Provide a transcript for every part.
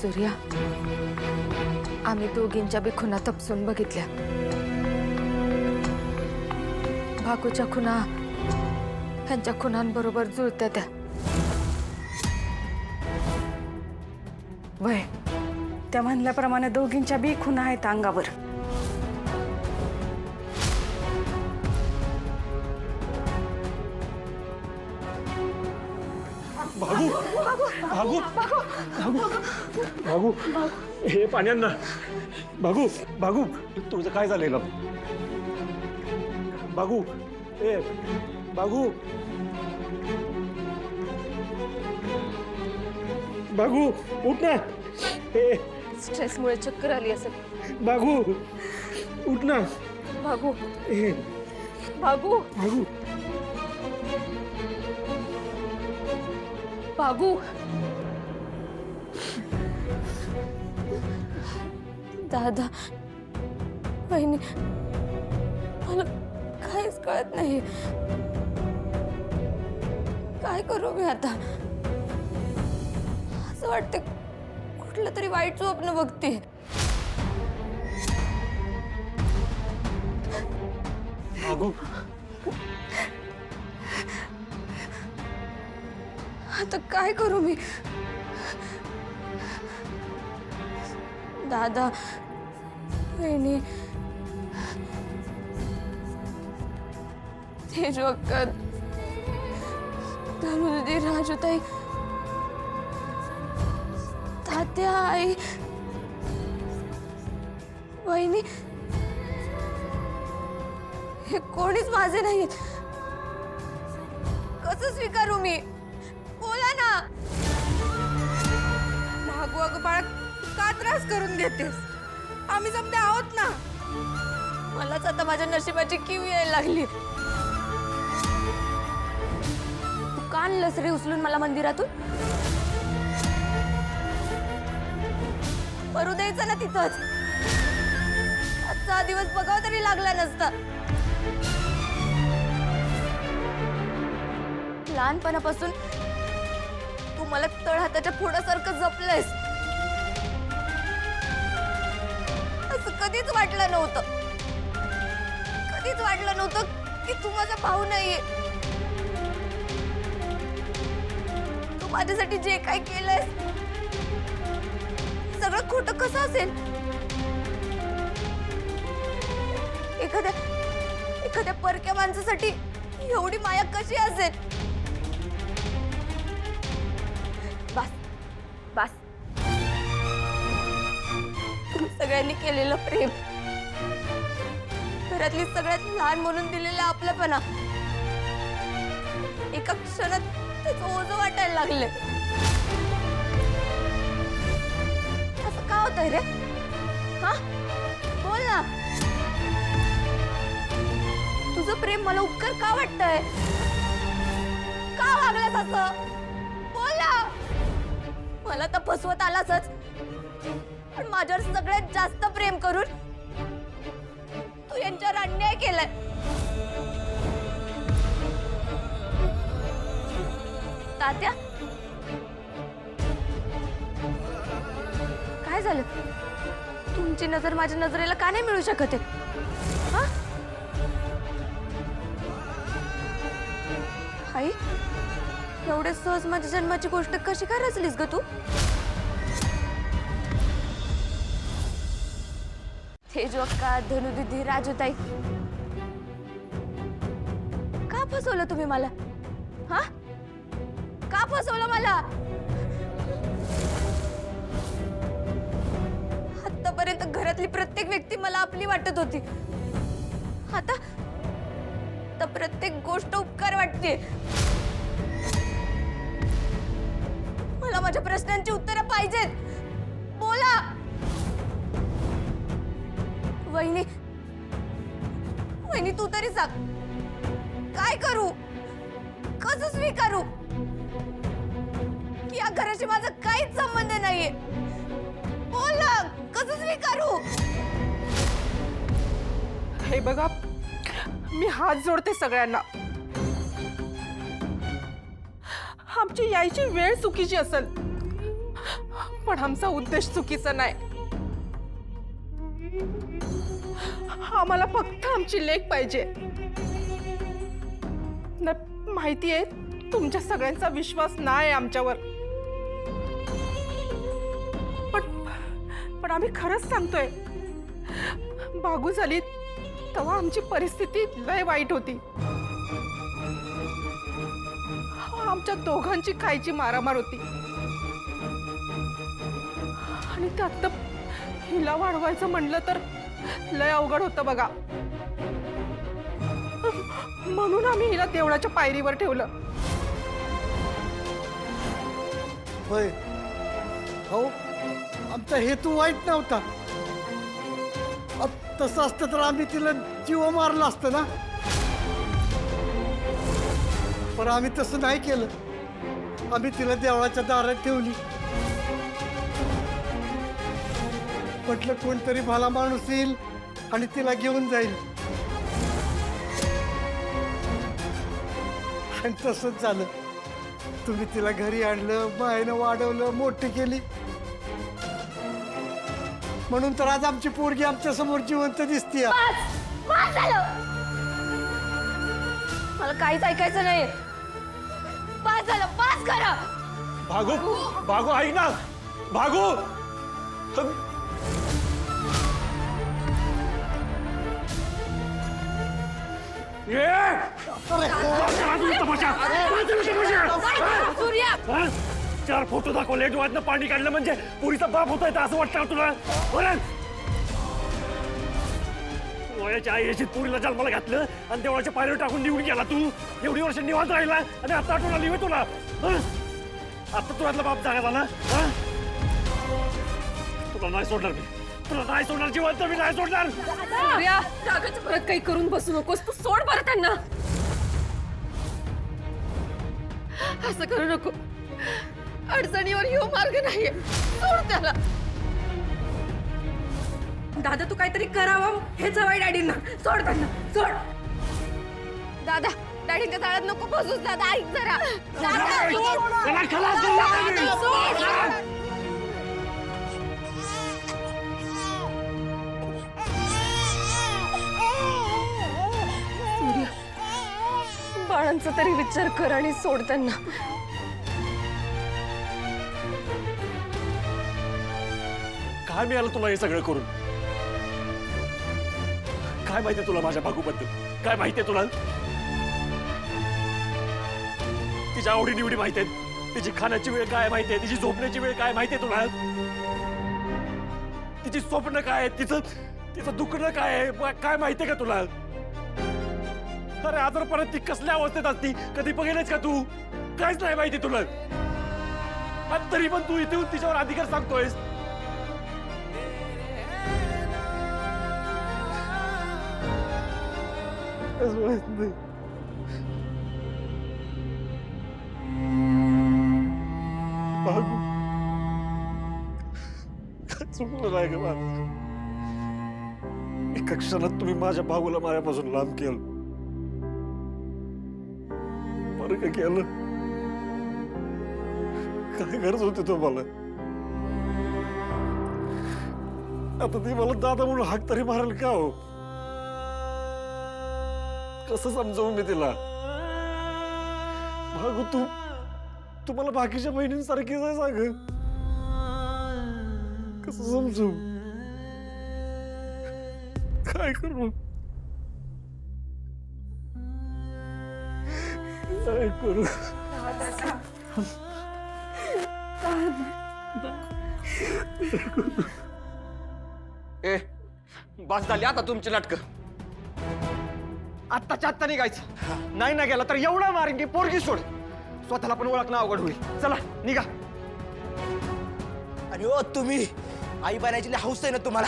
सूर्या, आम्ही दोघींच्या बी खुना तपासून बघितल्या. भागूच्या खुना ह्यांच्या खुनांबरोबर जुळत्या त्या. वय त्या म्हणल्याप्रमाणे दोघींच्या बी खुणा आहेत अंगावर. भागू भागू भागू भागू हे पाण्यांना. भागू भागू तुझं काय झालेलं? भागू ए भागू भागू उठ ना. ए स्ट्रेसमुळे चक्कर आली असेल. भागू उठ ना. भागू ए भागू भागू भागू. दादा, बहिणी, मला काहीच कळत नाही. काय करू मी आता? असं वाटतं कुठलं तरी वाईट स्वप्न बघते. भागू आता काय करू मी? दादा, बहिणी, तेजू अक्का, धनुदी, राजूताई, तात्या, आई, बहिणी, हे कोणीच माझे नाहीत. कसं स्वीकारू मी? बोला ना. भागू अगं बाळा, का त्रास करून घेतेस? आम्ही समजा आहोत ना. मलाच आता माझ्या नशिबाची कीव यायला लागली. तू का आणलंस रे उचलून मला मंदिरातून? मरू द्यायचं ना तिथंच. आजचा दिवस बघावा तरी लागला नसता. लहानपणापासून तू मला तळ हाताच्या फोडासारखं जपलंयस. असं कधीच वाटलं नव्हतं. कधीच वाटलं नव्हतं की तू माझा भाऊ नाहीये. तू माझ्यासाठी जे काय केलंयस सगळं खोटं कसं असेल? एखाद्या परक्या माणसासाठी एवढी माया कशी असेल? बस बस. तुम्ही सगळ्यांनी केलेलं प्रेम, घरातली सगळ्यात लहान म्हणून दिलेला आपलापणा एका क्षणात त्याचं ओझं वाटायला लागले. असं का होतंय रे? हा, बोल ना. तुझं प्रेम मला उपकार का वाटतंय? का वागलास असं? बोल ना. मला तर फसवत आलासच, पण माझ्यावर सगळ्यात जास्त प्रेम करून तू यांच्यावर अन्याय केलाय. तात्या, काय झालं? तुमची नजर माझ्या नजरेला का नाही मिळू शकत आहे? हा? आई, एवढे सहज माझ्या जन्माची गोष्ट कशी काय रचलीस ग तू? तेजू अक्का, धनुदीदी, राजूताई, का फसवलं तुम्ही मला? हा, का फसवलं मला? आतापर्यंत घरातली प्रत्येक व्यक्ती मला आपली वाटत होती. आता प्रत्येक गोष्ट उपकार वाटते. मला माझ्या प्रश्नांची उत्तरं पाहिजेत. बोला. वहिनी, वहिनी, तू तरी सांग, काय करू? कसं स्वीकारू की या घराशी माझा काहीच संबंध नाहीये? बोल ना, कसं स्वीकारू? हे बघा, मी हात जोडते सगळ्यांना. आमची यायची वेळ चुकीची असेल, पण आमचा उद्देश चुकीचा नाही. आम्हाला फक्त आमची लेक पाहिजे. माहिती आहे तुमच्या सगळ्यांचा विश्वास नाही आमच्यावर, पण आम्ही खरंच सांगतोय, बागू झाली तेव्हा आमची परिस्थिती लय वाईट होती. आमच्या दोघांची खायची मारामार होती आणि त्यात हिला वाढवायचं म्हणलं तर लय अवघड होतं बघा. म्हणून आम्ही हिला देवळाच्या पायरीवर ठेवलं. होय हो, आमचा हेतू वाईट नव्हता. तसं असतं तर आम्ही तिला जीव मारला असतं ना, पण आम्ही तसं नाही केलं. आम्ही तिला देवळाच्या दारात ठेवली. म्हटलं कोणतरी भला माणूस येईल आणि तिला घेऊन जाईल, आणि तसंच झालं. तुम्ही तिला घरी आणलं, मायनं वाढवलं, मोठी केली. म्हणून तर आज आमची पोरगी आमच्या समोर जिवंत दिसतीये. बस झालं, मला काहीच ऐकायचं नाही. बस झालं, बस करा. भागू भागू ऐक ना भागू. सूर्या, चार फोटो दाखवले, डोळ्यातनं पाणी काढलं म्हणजे पुरीचा बाप होता येतं असं वाटतं तुला? वयाच्या आई याची पुरीला जन्माला घातलं आणि देवळाच्या पायरीवर टाकून निघून गेला तू. एवढी वर्ष निवांत राहिला आणि आता आठवण आली होय तुला? आता तुझ्यातला बाप जागा झाला. तुला नाही सोडणार मी, तुला नाही सोडणार, जिवंत मी नाही सोडणार. सूर्या, रागाचं परत काही करून बसू नकोस. तू सोड बरं त्यांना. असं करू नको. अडचणीवर येऊ मार्ग नाहीये. सोड त्याला. दादा तू काहीतरी करावं. हे जवाई डॅडींना. सोड त्यांना, सोड. दादा, डॅडींच्या जाळ्यात नको बसूस. दादा ऐक जरा. दादा, सोड. त्याला खलास करूया. सोड. बाळांचा तरी विचार कर आणि सोड त्यांना. काय मिळालं तुला हे सगळं करून? काय माहितीये तुला माझ्या बागूबद्दल? काय माहितीये तुला? तिच्या आवडी निवडी माहिती आहेत, तिची खाण्याची वेळ काय माहितीये, तिची झोपण्याची वेळ काय माहितीये तुला? तिची स्वप्न काय आहे, तिचं दुखणं काय आहे, काय माहितीये का तुला? अरे आजारपणात ती कसल्या अवस्थेत असती कधी बघेलच का तू? काहीच नाही माहिती तुला. आणि तरी पण तू इथे येऊन तिच्यावर अधिकार सांगतोयस. बागू, चुकलं नाही का माझं? एका क्षणात तुम्ही माझ्या बागूला माझ्यापासून लांब केलं. बरं का केलं? काय गरज होती तुम्हाला? आता ती मला दादा म्हणून हाक तरी मारेल का हो? कसं समजावू मी तिला? भागू, तू मला बाकीच्या बहिणींसारखीच आहे. सांग, कसं समजू? काय करू? काय करू? ए, बस झाली आता तुमची नाटकं. आत्ताच्या आत्ता निघायचं. नाही ना गेला तर एवढा मारेन की पोरगी सोड. स्वतःला पण ओळखणं अवघड होईल. चला निघा. आणि ओ तुम्ही आई बनायची हौस आहे ना तुम्हाला?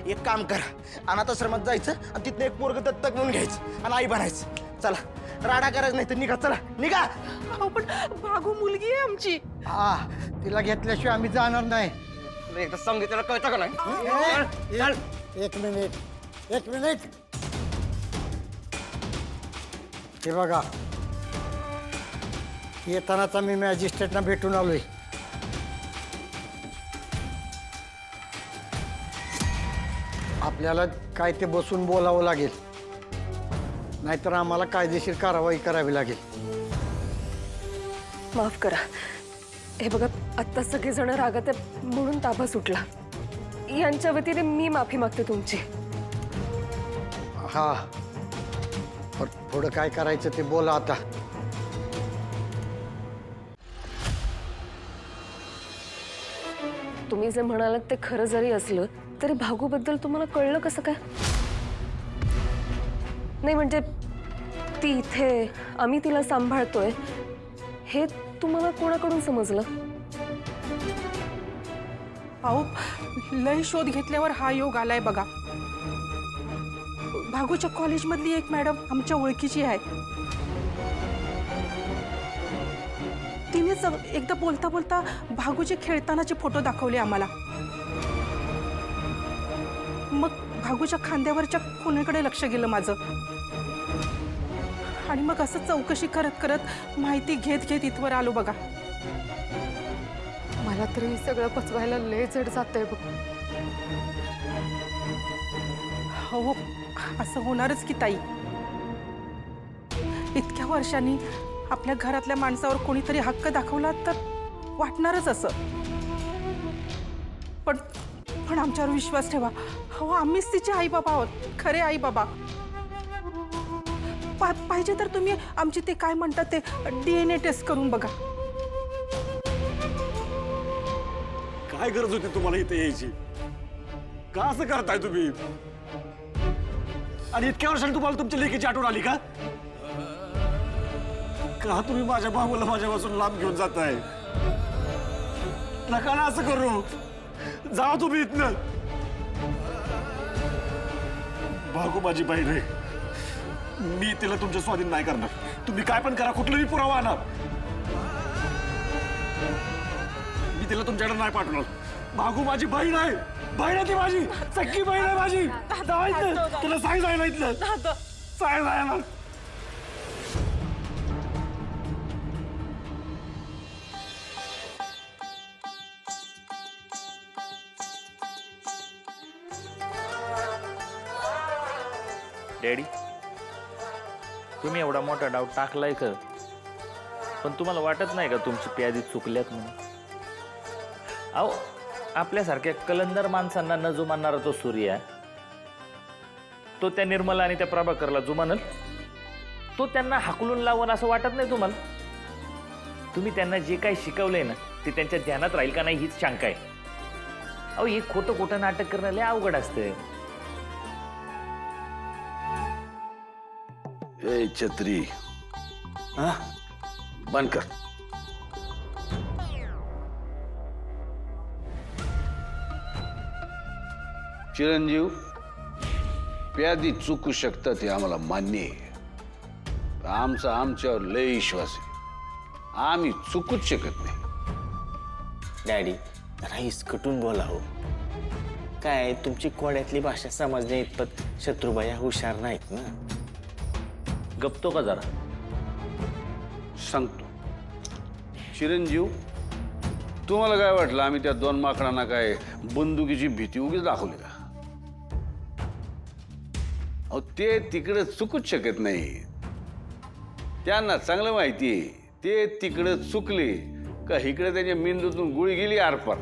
एक काम करा, अनाथाश्रमात जायचं आणि तिथनं एक पोरग दत्तक म्हणून घ्यायचं आणि आई बनायचं. चला, राडा करायचं नाही तर निघा. चला निघा. पण बागू मुलगी आहे आमची. हा, तिला घेतल्याशिवाय आम्ही जाणार नाही. तुला एकदा सांगितलं कळतं का नाही? चल. एक मिनिट. हे बघा, येतानाच आम्ही मॅजिस्ट्रेटना भेटून आलोय. आपल्याला काय ते बसून बोलावं लागेल, नाहीतर आम्हाला कायदेशीर कारवाई करावी लागेल. माफ करा. हे बघा, आत्ता सगळेजण रागात आहेत म्हणून ताबा सुटला. यांच्या वतीने मी माफी मागते तुमची. हा, पण पुढं काय करायचं ते बोला आता. तुम्ही जे म्हणालात ते खरं जरी असलं तरी भागूबद्दल तुम्हाला कळलं कसं काय? नाही म्हणजे ती इथे, आम्ही तिला सांभाळतोय हे तुम्हाला कोणाकडून समजलं? अहो, लय शोध घेतल्यावर हा योग आलाय बघा. भागूच्या कॉलेजमधली एक मॅडम आमच्या ओळखीची आहे. तिनेच एकदा बोलता बोलता भागूचे खेळतानाचे फोटो दाखवले आम्हाला. मग भागूच्या खांद्यावरच्या खुणेकडे लक्ष गेलं माझं. आणि मग असं चौकशी करत करत माहिती घेत घेत इथवर आलो बघा. मला तरी हे सगळं पचवायला लय जड जातंय बघ. हो, असं होणारच की ताई. इतक्या वर्षांनी आपल्या घरातल्या माणसावर कोणीतरी हक्क दाखवला तर वाटणारच असं. पण पण आमच्यावर विश्वास ठेवा. हो, आम्हीच तिचे आई बाबा आहोत, खरे आई बाबा. पाहिजे तर तुम्ही आमची ते काय म्हणतात ते DNA टेस्ट करून बघा. काय गरज होती तुम्हाला इथे यायची? का असं करताय तुम्ही? आणि इतक्या वर्षांनी तुम्हाला तुमच्या लेकीची आठवण आली का? का तुम्ही माझ्या भावाला माझ्यापासून लांब घेऊन जाताय? नका ना असं करू. जा तुम्ही इथनं. भागू माझी बहीण आहे. मी तिला तुमच्या स्वाधीन नाही करणार. तुम्ही काय पण करा, कुठलाही पुरावा आणा. मी तिला तुमच्याकडे नाही पाठवणार. भागू माझी बहीण आहे. बहीण आहे ती माझी, सख्खी बहीण आहे माझी. तुला सांग जायला इथलं, सांग जायला. डॅडी, तुम्ही एवढा मोठा डाऊट टाकलाय कर, पण तुम्हाला वाटत नाही का तुमची प्यादी चुकल्यात म्हणून? अहो, आपल्यासारख्या कलंदर माणसांना न जुमानणारा तो सूर्य, तो त्या निर्मला आणि त्या प्रभाकरला जुमानल? तो त्यांना हाकलून लावण असं वाटत नाही तुम्हाला? तुम्ही त्यांना जे काही शिकवलंय ना ते त्यांच्या ध्यानात राहील का नाही हीच शंका आहे. अहो, हे खोटं खोटं नाटक करणं लय अवघड असतं. ए छत्री, हा बंद कर. चिरंजीव, प्यादी चुकू शकतात हे आम्हाला मान्य आहे. आमचा आमच्यावर लय विश्वास आहे. आम्ही चुकूच शकत नाही. डॅडी, जरा इसकटून बोला हो. काय तुमची कोड्यातली भाषा समजण्या इतपत शत्रुबाया हुशार नाहीत ना. गप्तो का जरा? सांगतो. चिरंजीव, तुम्हाला काय वाटलं आम्ही त्या दोन माकडांना काय बंदुकीची भीती उगीच दाखवली का? अहो, ते तिकडे चुकूच शकत नाही. त्यांना चांगलं माहिती आहे ते तिकडे चुकले का इकडे त्यांच्या मेंदूतून गोळी गेली आरपार.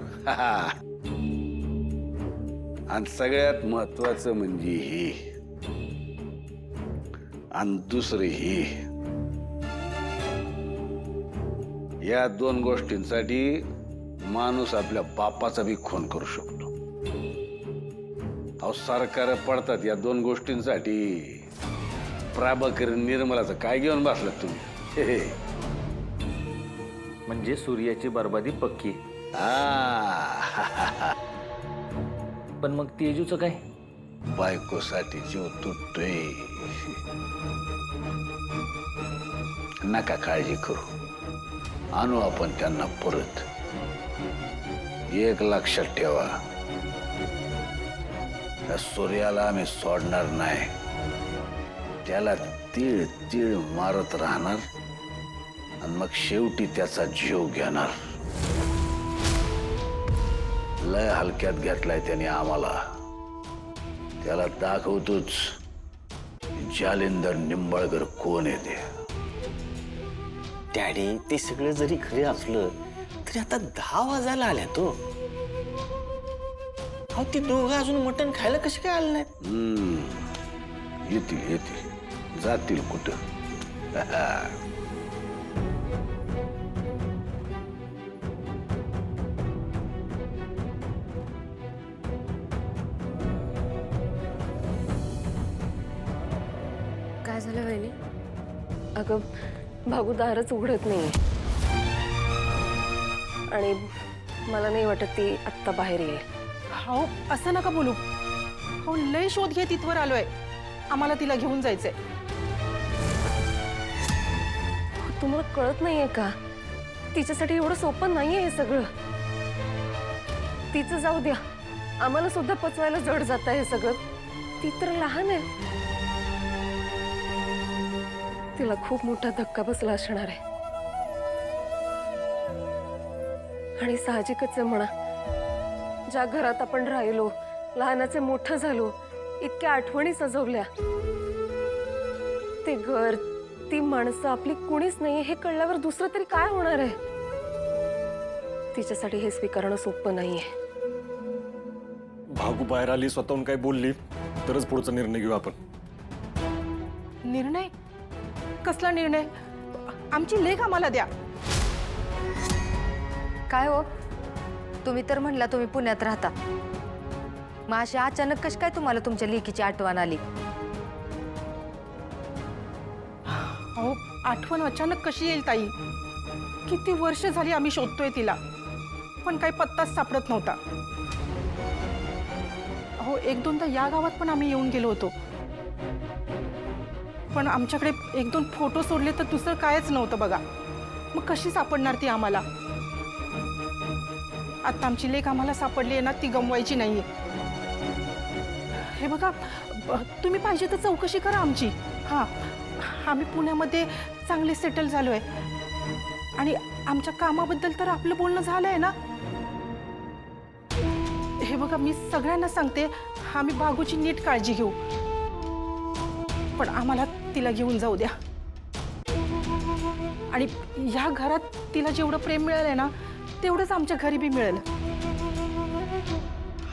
आणि सगळ्यात महत्वाचं म्हणजे हे, आणि दुसरे हे, या दोन गोष्टींसाठी माणूस आपल्या बापाचा बी खून करू शकतो. अहो, सरकार पडतात या दोन गोष्टींसाठी. प्रभाकर निर्मलाचं काय घेऊन बसलात तुम्ही? म्हणजे सूर्याची बर्बादी पक्की. पण मग तेजूचं काय? बायकोसाठी जीव तुटतोय. नका काळजी करू, आणू आपण त्यांना परत. एक लक्षात ठेवा, त्या सूर्याला आम्ही सोडणार नाही. त्याला तीळ तीळ मारत राहणार आणि मग शेवटी त्याचा जीव घेणार. लय हलक्यात घेतलाय त्याने आम्हाला. त्याला दाखवतोच जालिंदर निंबाळकर कोण आहे ते. डॅडी ते सगळं जरी खरे असलं तरी आता 10 वाजायला आल्या तो. अहो ती दोघं अजून मटण खायला कसे काय आले नाहीत? येतील जातील कुठं. काय झालं वहिनी? अगं भागू दारच उघडत नाहीये आणि मला नाही वाटत ती आत्ता बाहेर येईल. हो असं नका बोलू. हो लय शोध घेत इथवर आलोय. आम्हाला तिला घेऊन जायचंय. तुम्हाला कळत नाहीये का? तिच्यासाठी एवढं सोपं नाहीये हे सगळं. तिचं जाऊ द्या, आम्हाला सुद्धा पचवायला जड जात आहे हे सगळं. ती तर लहान आहे. तिला खूप मोठा धक्का बसला असणार आहे आणि साहजिकच आहे म्हणा. ज्या घरात आपण राहिलो, लहानाचे मोठं झालो, इतक्या आठवणी सजवल्या, ते घर, ती माणसं आपली कुणीच नाही हे कळल्यावर दुसरं तरी काय होणार आहे? तिच्यासाठी हे स्वीकारणं सोपं नाहीये. भागू बाहेर आली, स्वतःहून काही बोलली तरच पुढचा निर्णय घेऊ आपण. निर्णय? कसला निर्णय? आमची लेख आम्हाला द्या. काय हो, तुम्ही तर म्हणला तुम्ही पुण्यात राहता, मग अशी अचानक कशी काय तुम्हाला तुमच्या लेकीची आठवण आली? अहो आठवण अचानक कशी येईल ताई? किती वर्ष झाली आम्ही शोधतोय तिला, पण काही पत्ताच सापडत नव्हता. अहो 1-2दा या गावात पण आम्ही येऊन गेलो होतो, पण आमच्याकडे 1-2 फोटो सोडले तर दुसरं कायच नव्हतं बघा. मग कशी सापडणार ती आम्हाला? आता आमची लेक आम्हाला सापडली आहे ना, ती गमवायची नाहीये. हे बघा, तुम्ही पाहिजे तर चौकशी करा आमची. हां, आम्ही पुण्यामध्ये चांगले सेटल झालो आहे आणि आमच्या कामाबद्दल तर आपलं बोलणं झालं आहे ना. हे बघा, मी सगळ्यांना सांगते, आम्ही बागूची नीट काळजी घेऊ, पण आम्हाला तिला घेऊन जाऊ द्या. आणि ह्या घरात तिला जेवढं प्रेम मिळालंय ना, तेवढंच आमच्या घरी बी मिळेल.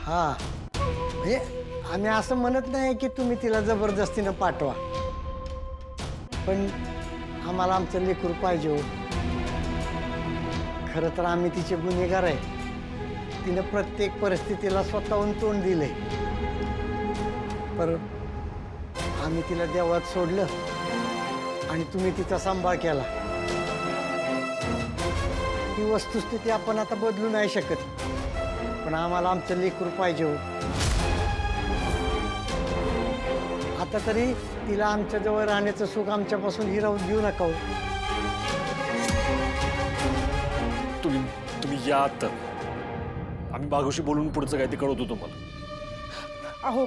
हा म्हणजे आम्ही असं म्हणत नाही की तुम्ही तिला जबरदस्तीनं पाठवा, पण आम्हाला आमचं लेकरू पाहिजे हो. खरं तर आम्ही तिचे गुन्हेगार आहे. तिनं प्रत्येक परिस्थितीला स्वतःहून तोंड दिलंय, पर आम्ही तिला देवळात सोडलं आणि तुम्ही तिचा सांभाळ केला. ही वस्तुस्थिती आपण आता बदलू नाही शकत, पण आम्हाला आमचं लेकरू पाहिजे हो. आता तरी तिला आमच्या जवळ राहण्याचं सुख आमच्यापासून हिरावून घेऊ नका हो. तुम्ही या आता. आम्ही बागूशी बोलून पुढचं काय ते कळवतो तुम्हाला. अहो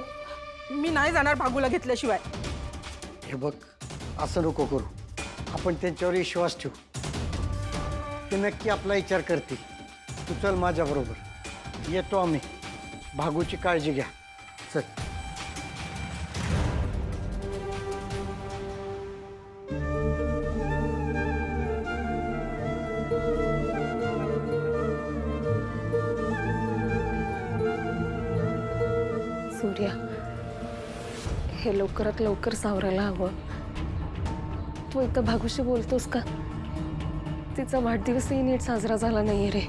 मी नाही जाणार बागूला घेतल्याशिवाय. हे बघ, असं नको करू. आपण त्यांच्यावर विश्वास ठेवू. ते नक्की आपला विचार करतील. तू चल माझ्याबरोबर. येतो आम्ही. भागूची काळजी घ्या. चल. सूर्या, हे लवकरात लवकर सावरायला हवं. तू एकदा भागूशी बोलतोस का? तिचा वाढदिवसही नीट साजरा झाला नाहीये रे.